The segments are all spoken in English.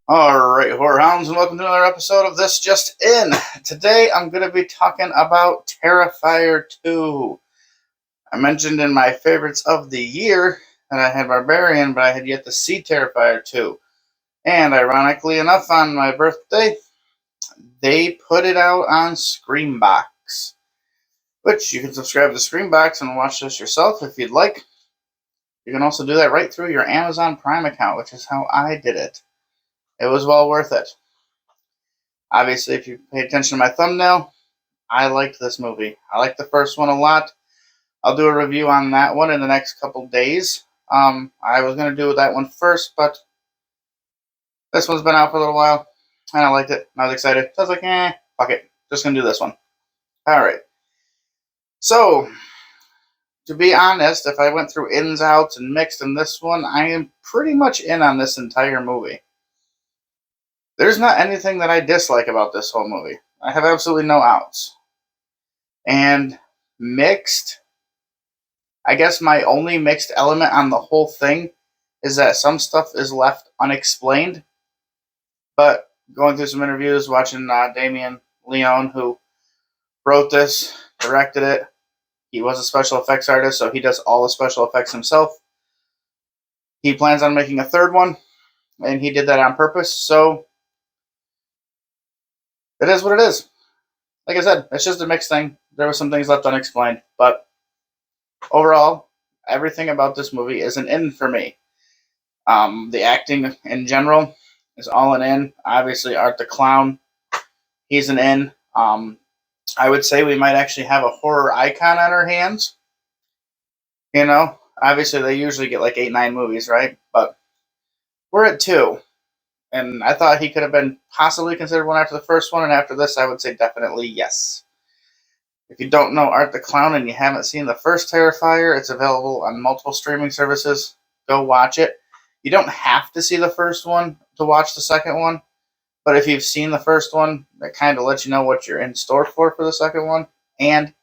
Alright, horror hounds, and welcome to another episode of This Just In. Today I'm going to be talking about Terrifier 2. I mentioned in my favorites of the year that I had Barbarian, but I had yet to see Terrifier 2. And ironically enough, on my birthday, they put it out on Screambox, which you can subscribe to Screambox and watch this yourself if you'd like. You can also do that right through your Amazon Prime account, which is how I did it. It was well worth it. Obviously, if you pay attention to my thumbnail, I liked this movie. I liked the first one a lot. I'll do a review on that one in the next couple days. I was going to do that one first, but this one's been out for a little while, and I liked it. I was excited. So I was like, fuck it. Just going to do this one. Alright. So, to be honest, if I went through ins, outs, and mixed in this one, I am pretty much in on this entire movie. There's not anything that I dislike about this whole movie. I have absolutely no outs. And mixed, I guess my only mixed element on the whole thing is that some stuff is left unexplained. But going through some interviews, watching Damien Leone, who wrote this, directed it, he was a special effects artist, so he does all the special effects himself. He plans on making a third one, and he did that on purpose, so it is what it is. Like I said, it's just a mixed thing. There were some things left unexplained, but overall, everything about this movie is an in for me. The acting in general is all an in. Obviously, Art the Clown, he's an in. I would say we might actually have a horror icon on our hands. You know, obviously they usually get like 8, 9 movies, right? But we're at 2. And I thought he could have been possibly considered one after the first one, and after this, I would say definitely yes. If you don't know Art the Clown and you haven't seen the first Terrifier, it's available on multiple streaming services. Go watch it. You don't have to see the first one to watch the second one, but if you've seen the first one, that kind of lets you know what you're in store for the second one. And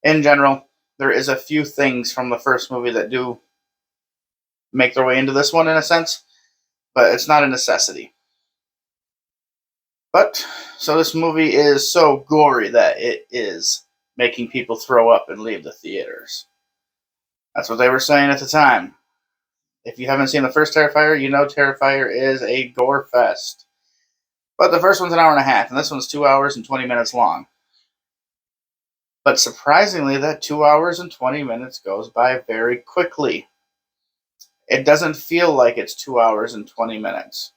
in general, there is a few things from the first movie that do make their way into this one in a sense, but it's not a necessity. But, so this movie is so gory that it is making people throw up and leave the theaters. That's what they were saying at the time. If you haven't seen the first Terrifier, you know Terrifier is a gore fest. But the first one's an hour and a half, and this one's 2 hours and 20 minutes long. But surprisingly, that 2 hours and 20 minutes goes by very quickly. It doesn't feel like it's 2 hours and 20 minutes.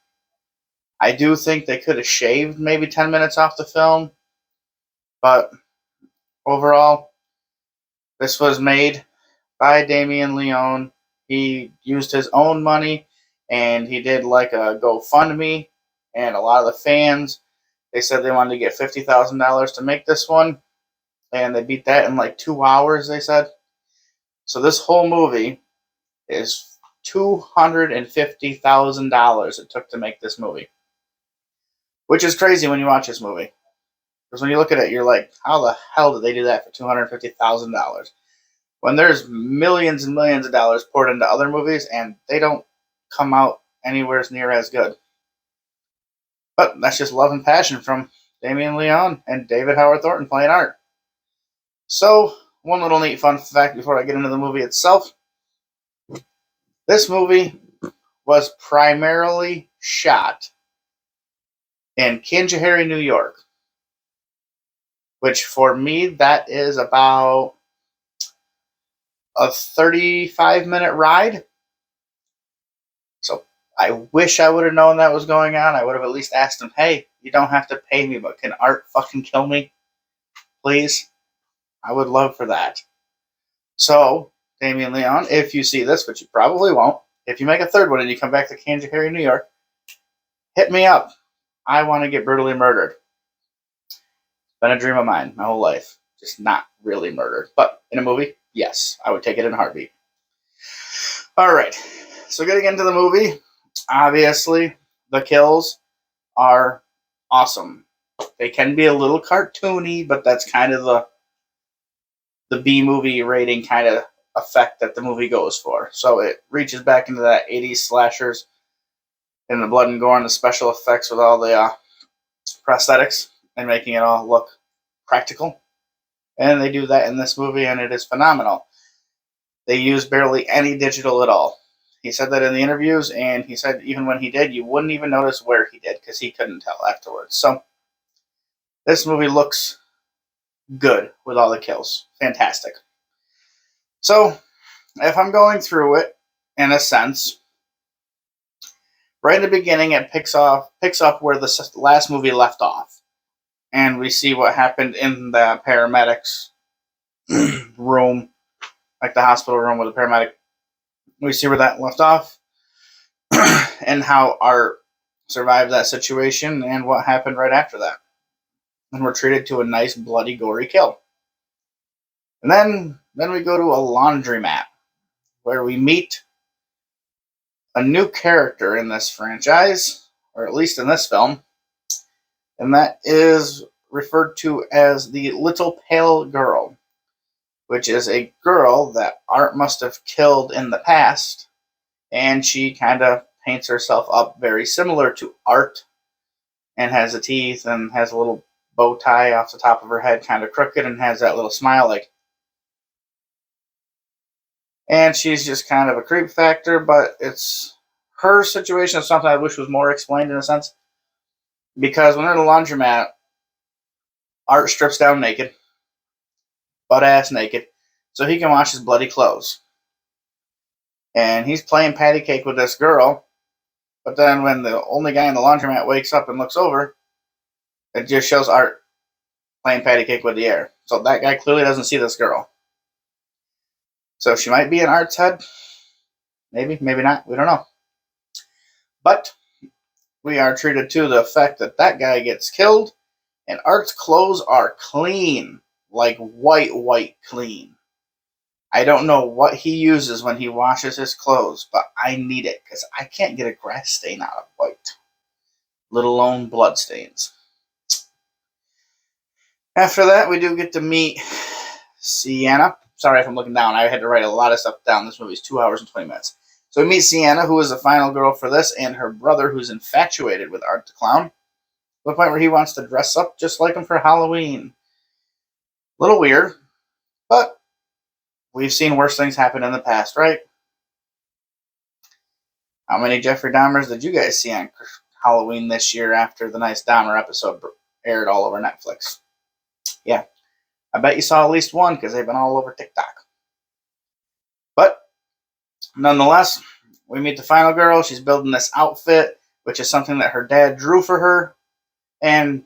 I do think they could have shaved maybe 10 minutes off the film, but overall, this was made by Damien Leone. He used his own money, and he did like a GoFundMe, and a lot of the fans, they said they wanted to get $50,000 to make this one, and they beat that in like 2 hours, they said. So this whole movie is $250,000 it took to make this movie, which is crazy when you watch this movie. Because when you look at it, you're like, how the hell did they do that for $250,000? When there's millions and millions of dollars poured into other movies and they don't come out anywhere near as good. But that's just love and passion from Damien Leone and David Howard Thornton playing Art. So, one little neat fun fact before I get into the movie itself. This movie was primarily shot in Kinjahari, New York. Which for me, that is about a 35-minute ride. So I wish I would have known that was going on. I would have at least asked him, hey, you don't have to pay me, but can Art fucking kill me? Please? I would love for that. So, Damien Leone, if you see this, which you probably won't, if you make a third one and you come back to Kansas, New York, hit me up. I want to get brutally murdered. It's been a dream of mine my whole life. Just not really murdered. But in a movie, yes, I would take it in a heartbeat. Alright, so getting into the movie, obviously, the kills are awesome. They can be a little cartoony, but that's kind of the B-movie rating kind of effect that the movie goes for. So it reaches back into that 80s slashers in the blood and gore and the special effects with all the prosthetics and making it all look practical. And they do that in this movie, and it is phenomenal. They use barely any digital at all. He said that in the interviews, and he said even when he did, you wouldn't even notice where he did because he couldn't tell afterwards. So this movie looks good with all the kills. Fantastic. So if I'm going through it, in a sense, right in the beginning, it picks up where the last movie left off, and we see what happened in the paramedics room, like the hospital room with the paramedic. We see where that left off, and how Art survived that situation, and what happened right after that. And we're treated to a nice, bloody, gory kill. And then we go to a laundromat, where we meet a new character in this franchise, or at least in this film, and that is referred to as the Little Pale Girl, which is a girl that Art must have killed in the past, and she kind of paints herself up very similar to Art, and has the teeth, and has a little bow tie off the top of her head, kind of crooked, and has that little smile like. And she's just kind of a creep factor, but it's her situation is something I wish was more explained in a sense. Because when they're in the laundromat, Art strips down naked, butt ass naked, so he can wash his bloody clothes. And he's playing patty cake with this girl, but then when the only guy in the laundromat wakes up and looks over, it just shows Art playing patty cake with the air. So that guy clearly doesn't see this girl. So she might be in Art's head. Maybe, maybe not. We don't know. But we are treated to the fact that that guy gets killed, and Art's clothes are clean. Like white clean. I don't know what he uses when he washes his clothes, but I need it because I can't get a grass stain out of white, let alone blood stains. After that, we do get to meet Sienna. Sorry if I'm looking down. I had to write a lot of stuff down. This movie's 2 hours and 20 minutes. So we meet Sienna, who is the final girl for this, and her brother, who's infatuated with Art the Clown, to the point where he wants to dress up just like him for Halloween. A little weird, but we've seen worse things happen in the past, right? How many Jeffrey Dahmers did you guys see on Halloween this year after the nice Dahmer episode aired all over Netflix? Yeah, I bet you saw at least one because they've been all over TikTok. But nonetheless, we meet the final girl. She's building this outfit, which is something that her dad drew for her. And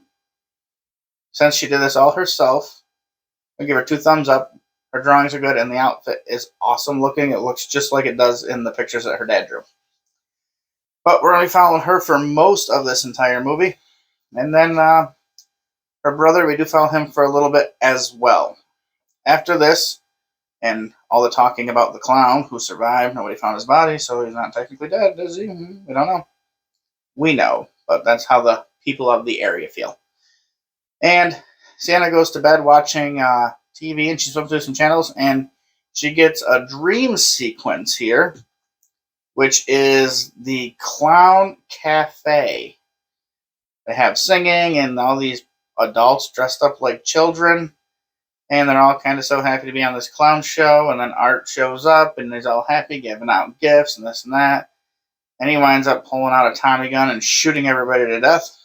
since she did this all herself, we give her 2 thumbs up. Her drawings are good, and the outfit is awesome looking. It looks just like it does in the pictures that her dad drew. But we're only following her for most of this entire movie. And then her brother, we do follow him for a little bit as well. After this, and all the talking about the clown who survived, nobody found his body, so he's not technically dead, is he? We don't know. We know, but that's how the people of the area feel. And Sienna goes to bed watching TV, and she's flipping through some channels, and she gets a dream sequence here, which is the Clown Cafe. They have singing and all these adults dressed up like children, and they're all kind of so happy to be on this clown show, and then Art shows up, and he's all happy, giving out gifts and this and that, and he winds up pulling out a Tommy gun and shooting everybody to death.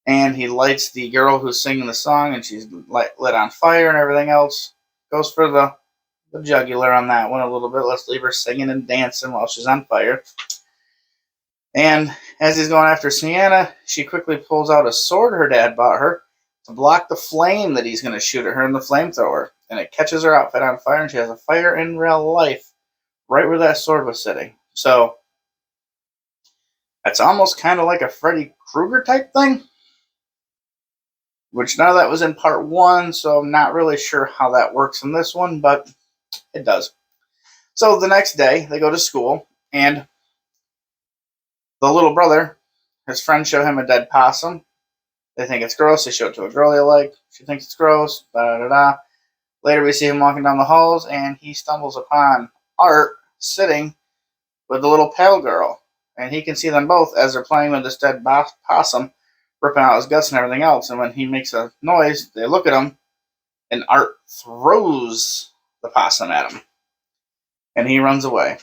And he lights the girl who's singing the song, and she's lit on fire and everything else. Goes for the jugular on that one a little bit. Let's leave her singing and dancing while she's on fire. And as he's going after Sienna, she quickly pulls out a sword her dad bought her to block the flame that he's going to shoot at her in the flamethrower. And it catches her outfit on fire, and she has a fire in real life right where that sword was sitting. So that's almost kind of like a Freddy Krueger type thing, which none of that was in part 1, so I'm not really sure how that works in this one, but it does. So the next day, they go to school, and the little brother, his friends show him a dead possum. They think it's gross. They show it to a girl they like. She thinks it's gross. Da-da-da-da. Later, we see him walking down the halls, and he stumbles upon Art sitting with the little pale girl. and he can see them both as they're playing with this dead possum, ripping out his guts and everything else. And when he makes a noise, they look at him, and Art throws the possum at him, and he runs away.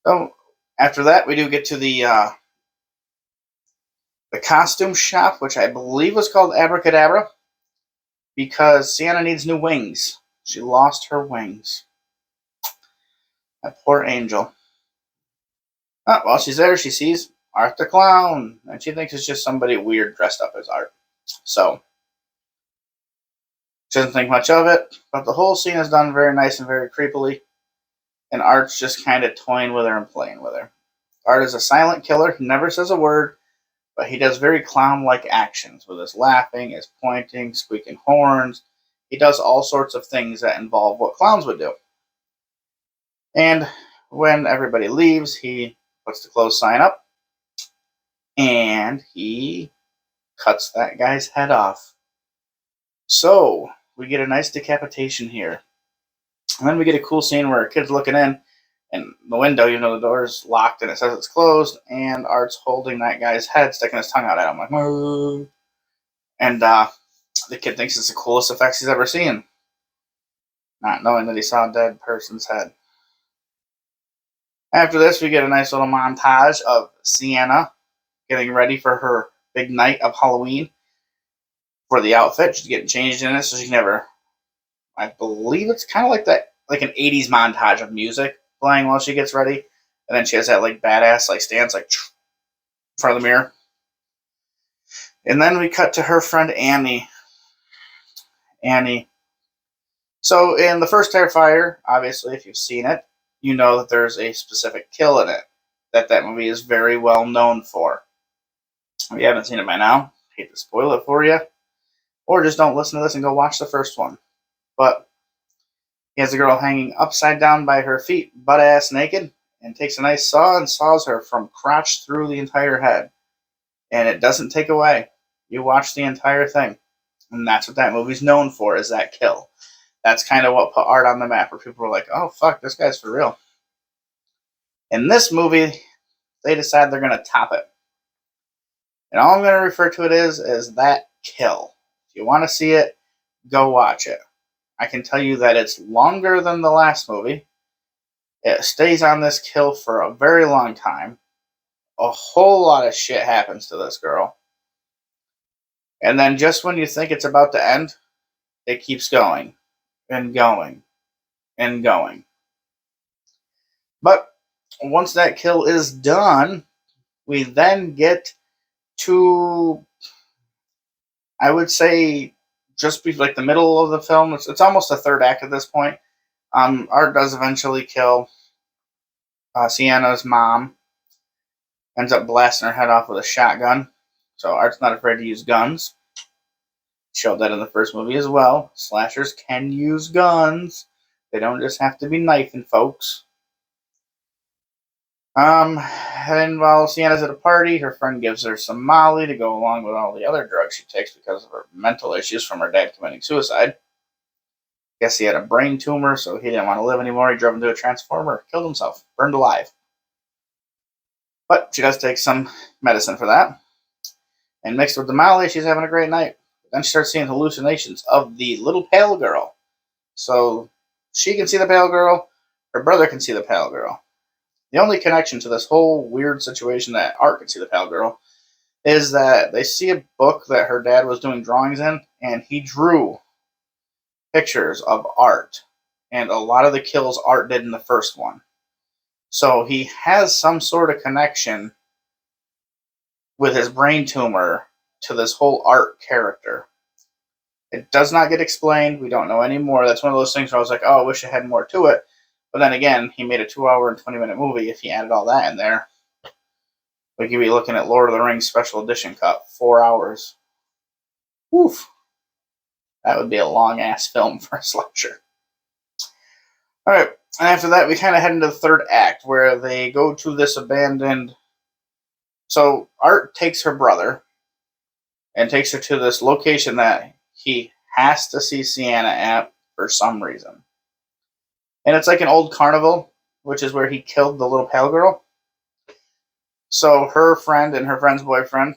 So after that, we do get to the costume shop, which I believe was called Abracadabra, because Sienna needs new wings. She lost her wings. That poor angel. Oh, while she's there, she sees Art the Clown, and she thinks it's just somebody weird dressed up as Art. So, she doesn't think much of it, but the whole scene is done very nice and very creepily, and Art's just kind of toying with her and playing with her. Art is a silent killer. He never says a word, but he does very clown-like actions with his laughing, his pointing, squeaking horns. He does all sorts of things that involve what clowns would do. And when everybody leaves, he puts the close sign up, and he cuts that guy's head off. So, we get a nice decapitation here. And then we get a cool scene where a kid's looking in, and the window, the door's locked and it says it's closed, and Art's holding that guy's head, sticking his tongue out at him, like, "Moo." And the kid thinks it's the coolest effects he's ever seen, not knowing that he saw a dead person's head. After this, we get a nice little montage of Sienna getting ready for her big night of Halloween for the outfit. She's getting changed in it, so she can never. I believe it's kind of like that, like an 80s montage of music playing while she gets ready, and then she has that like badass like stance like in front of the mirror. And then we cut to her friend Annie. So in the first Terrifier, obviously, if you've seen it, you know that there's a specific kill in it that movie is very well known for. If you haven't seen it by now, I hate to spoil it for you, or just don't listen to this and go watch the first one. But he has a girl hanging upside down by her feet, butt ass naked, and takes a nice saw and saws her from crotch through the entire head. And it doesn't take away. You watch the entire thing. And that's what that movie's known for, is that kill. That's kind of what put Art on the map, where people were like, oh, fuck, this guy's for real. In this movie, they decide they're going to top it. And all I'm going to refer to it is that kill. If you want to see it, go watch it. I can tell you that it's longer than the last movie. It stays on this kill for a very long time. A whole lot of shit happens to this girl. And then just when you think it's about to end, it keeps going and going and going. But once that kill is done, we then get to, I would say, just be like the middle of the film. It's almost the third act at this point. Art does eventually kill Sienna's mom. Ends up blasting her head off with a shotgun. So Art's not afraid to use guns. Showed that in the first movie as well. Slashers can use guns. They don't just have to be knifing folks. And while Sienna's at a party, her friend gives her some Molly to go along with all the other drugs she takes because of her mental issues from her dad committing suicide. Guess he had a brain tumor, so he didn't want to live anymore. He drove into a transformer, killed himself, burned alive. But she does take some medicine for that. And mixed with the Molly, she's having a great night. Then she starts seeing hallucinations of the little pale girl. So she can see the pale girl, her brother can see the pale girl. The only connection to this whole weird situation that Art can see the pale girl is that they see a book that her dad was doing drawings in, and he drew pictures of Art and a lot of the kills Art did in the first one. So he has some sort of connection with his brain tumor to this whole Art character. It does not get explained. We don't know anymore. That's one of those things where I was like, oh, I wish it had more to it. But then again, he made a 2-hour and 20-minute movie. If he added all that in there, we could be looking at Lord of the Rings Special Edition cut, 4 hours. Woof. That would be a long-ass film for a slasher. Alright, and after that, we kind of head into the third act, where they go to this abandoned... So, Art takes her brother, and takes her to this location that he has to see Sienna at for some reason. And it's like an old carnival, which is where he killed the little pale girl. So her friend and her friend's boyfriend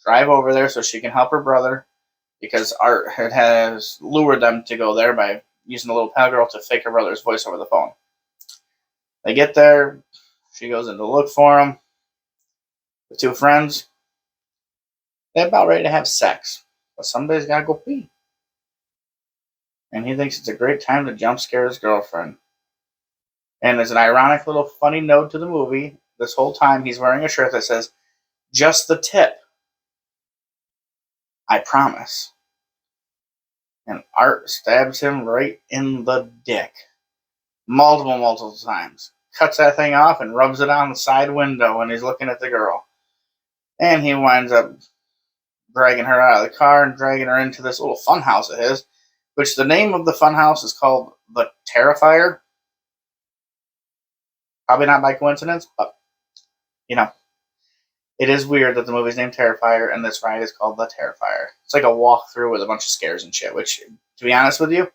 drive over there so she can help her brother because Art has lured them to go there by using the little pal girl to fake her brother's voice over the phone. They get there. She goes in to look for him. The two friends, they're about ready to have sex. But somebody's got to go pee. And he thinks it's a great time to jump scare his girlfriend. And there's an ironic little funny note to the movie. This whole time he's wearing a shirt that says, "Just the tip. I promise." And Art stabs him right in the dick. Multiple times. Cuts that thing off and rubs it on the side window when he's looking at the girl. And he winds up dragging her out of the car and dragging her into this little fun house of his, which the name of the fun house is called the Terrifier. Probably not by coincidence, but, you know, it is weird that the movie's named Terrifier and this ride is called the Terrifier. It's like a walkthrough with a bunch of scares and shit, which, to be honest with you,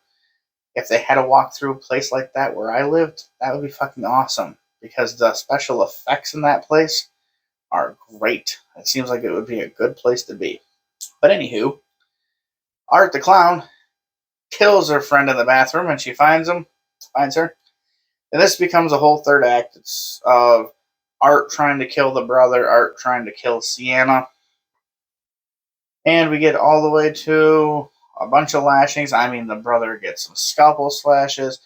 if they had a walkthrough place like that where I lived, that would be fucking awesome. Because the special effects in that place are great. It seems like it would be a good place to be. But anywho, Art the Clown kills her friend in the bathroom and she finds her. And this becomes a whole third act. It's of Art trying to kill the brother, Art trying to kill Sienna. And we get all the way to a bunch of lashings. I mean, the brother gets some scalpel slashes.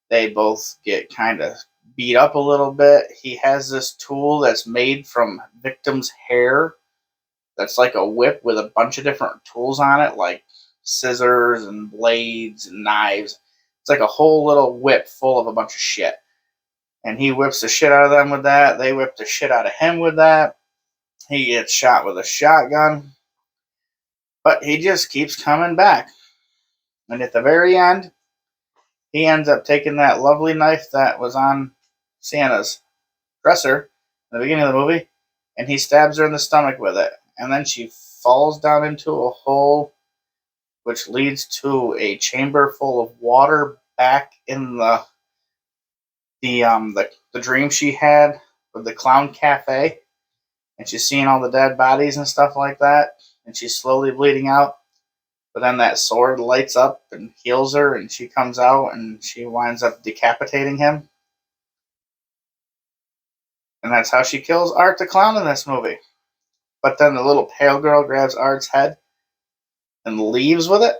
They both get kind of beat up a little bit. He has this tool that's made from victim's hair. That's like a whip with a bunch of different tools on it, like scissors and blades and knives. It's like a whole little whip full of a bunch of shit. And he whips the shit out of them with that. They whip the shit out of him with that. He gets shot with a shotgun. But he just keeps coming back. And at the very end, he ends up taking that lovely knife that was on Sienna's dresser in the beginning of the movie, and he stabs her in the stomach with it. And then she falls down into a hole, which leads to a chamber full of water back in the dream she had with the clown cafe. And she's seeing all the dead bodies and stuff like that, and she's slowly bleeding out. But then that sword lights up and heals her, and she comes out and she winds up decapitating him. And that's how she kills Art the Clown in this movie. But then the little pale girl grabs Art's head and leaves with it.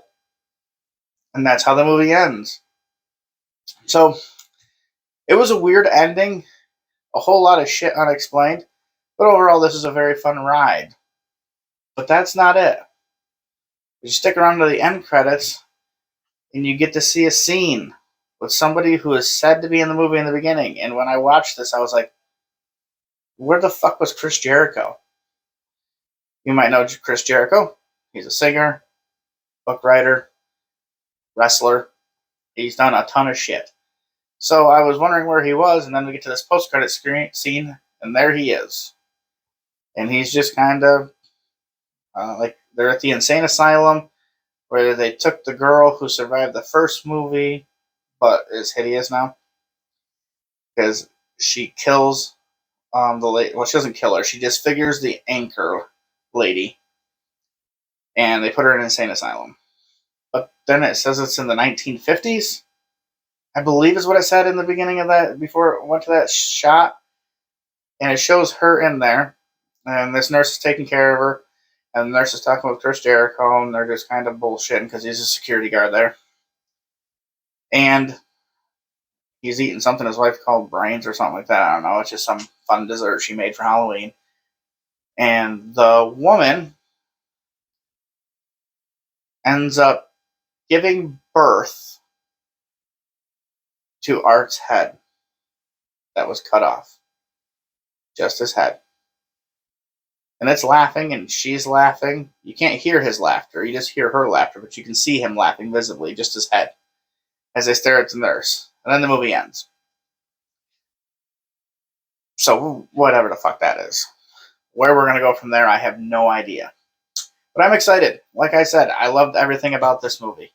And that's how the movie ends. So, it was a weird ending. A whole lot of shit unexplained. But overall, this is a very fun ride. But that's not it. You stick around to the end credits, and you get to see a scene with somebody who is said to be in the movie in the beginning. And when I watched this, I was like, where the fuck was Chris Jericho? You might know Chris Jericho. He's a singer, book writer, wrestler. He's done a ton of shit. So I was wondering where he was, and then we get to this post-credit scene, and there he is. And he's just kind of like they're at the insane asylum where they took the girl who survived the first movie but is hideous now because she kills the lady. Well, she doesn't kill her. She disfigures the anchor lady, and they put her in an insane asylum. But then it says it's in the 1950s. I believe is what it said in the beginning of that before it went to that shot. And it shows her in there. And this nurse is taking care of her. And the nurse is talking with Chris Jericho. And they're just kind of bullshitting because he's a security guard there. And he's eating something his wife called brains or something like that. I don't know. It's just some fun dessert she made for Halloween. And the woman ends up giving birth to Art's head that was cut off. Just his head. And it's laughing, and she's laughing. You can't hear his laughter. You just hear her laughter, but you can see him laughing visibly, just his head, as they stare at the nurse. And then the movie ends. So, whatever the fuck that is. Where we're going to go from there, I have no idea. But I'm excited. Like I said, I loved everything about this movie.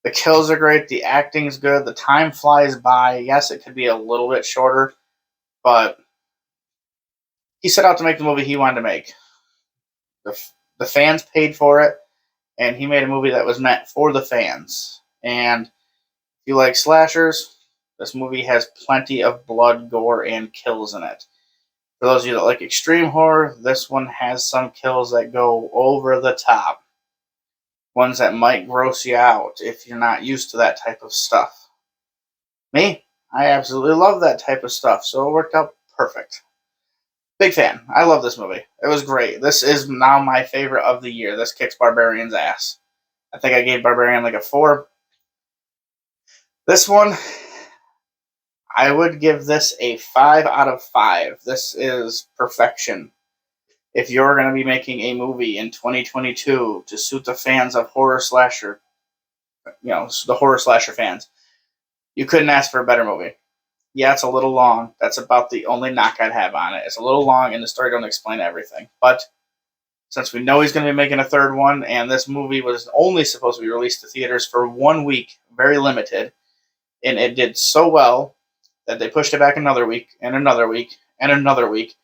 The kills are great. The acting's good. The time flies by. Yes, it could be a little bit shorter, but he set out to make the movie he wanted to make. The fans paid for it, and he made a movie that was meant for the fans. And if you like slashers, this movie has plenty of blood, gore, and kills in it. For those of you that like extreme horror, this one has some kills that go over the top. Ones that might gross you out if you're not used to that type of stuff. Me, I absolutely love that type of stuff, so it worked out perfect. Big fan. I love this movie. It was great. This is now my favorite of the year. This kicks Barbarian's ass. I think I gave Barbarian like a 4. This one, I would give this a 5 out of 5. This is perfection. If you're going to be making a movie in 2022 to suit the fans of horror slasher, the horror slasher fans, you couldn't ask for a better movie. Yeah, it's a little long. That's about the only knock I'd have on it. It's a little long, and the story don't explain everything. But since we know he's going to be making a third one, and this movie was only supposed to be released to theaters for 1 week, very limited, and it did so well that they pushed it back another week, and another week, and another week.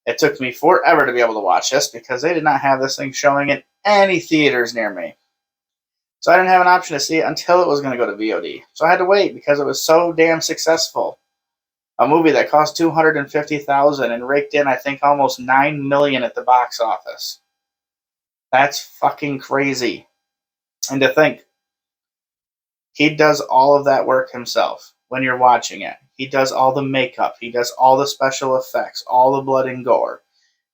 It took me forever to be able to watch this because they did not have this thing showing in any theaters near me. So I didn't have an option to see it until it was going to go to VOD. So I had to wait because it was so damn successful. A movie that cost $250,000 and raked in, I think, almost $9 million at the box office. That's fucking crazy. And to think, he does all of that work himself when you're watching it. He does all the makeup. He does all the special effects, all the blood and gore.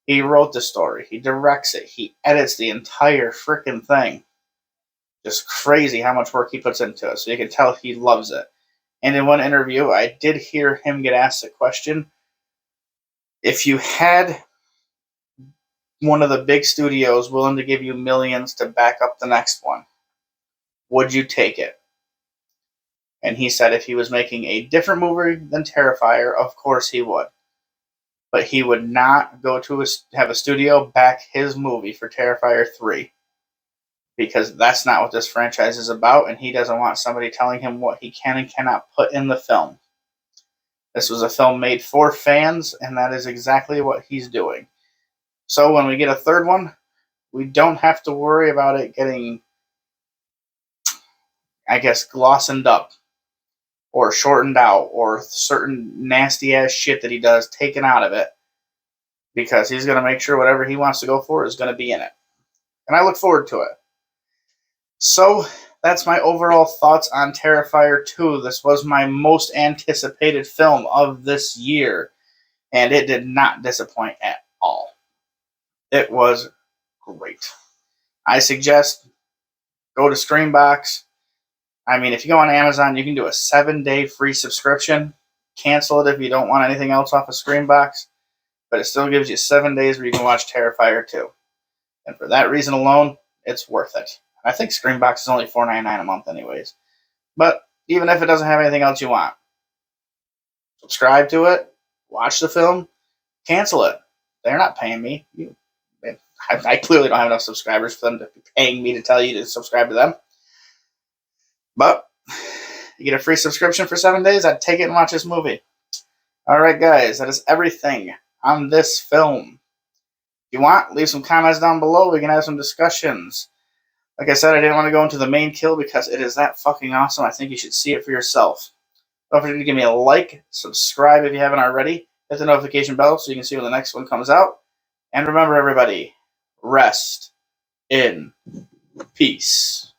He wrote the story. He directs it. He edits the entire freaking thing. Just crazy how much work he puts into it. So you can tell he loves it. And in one interview, I did hear him get asked a question. If you had one of the big studios willing to give you millions to back up the next one, would you take it? And he said if he was making a different movie than Terrifier, of course he would. But he would not go to have a studio back his movie for Terrifier 3. Because that's not what this franchise is about, and he doesn't want somebody telling him what he can and cannot put in the film. This was a film made for fans, and that is exactly what he's doing. So when we get a third one, we don't have to worry about it getting, I guess, glossened up or shortened out or certain nasty-ass shit that he does taken out of it, because he's going to make sure whatever he wants to go for is going to be in it. And I look forward to it. So that's my overall thoughts on Terrifier 2. This was my most anticipated film of this year, and it did not disappoint at all. It was great. I suggest go to Screambox. I mean, if you go on Amazon, you can do a 7-day free subscription. Cancel it if you don't want anything else off of Screambox, but it still gives you 7 days where you can watch Terrifier 2. And for that reason alone, it's worth it. I think Screambox is only $4.99 a month anyways. But even if it doesn't have anything else you want, subscribe to it, watch the film, cancel it. They're not paying me. I clearly don't have enough subscribers for them to be paying me to tell you to subscribe to them. But you get a free subscription for 7 days, I'd take it and watch this movie. Alright guys, that is everything on this film. If you want, leave some comments down below. We can have some discussions. Like I said, I didn't want to go into the main kill because it is that fucking awesome. I think you should see it for yourself. Don't forget to give me a like, subscribe if you haven't already, hit the notification bell so you can see when the next one comes out. And remember everybody, rest in peace.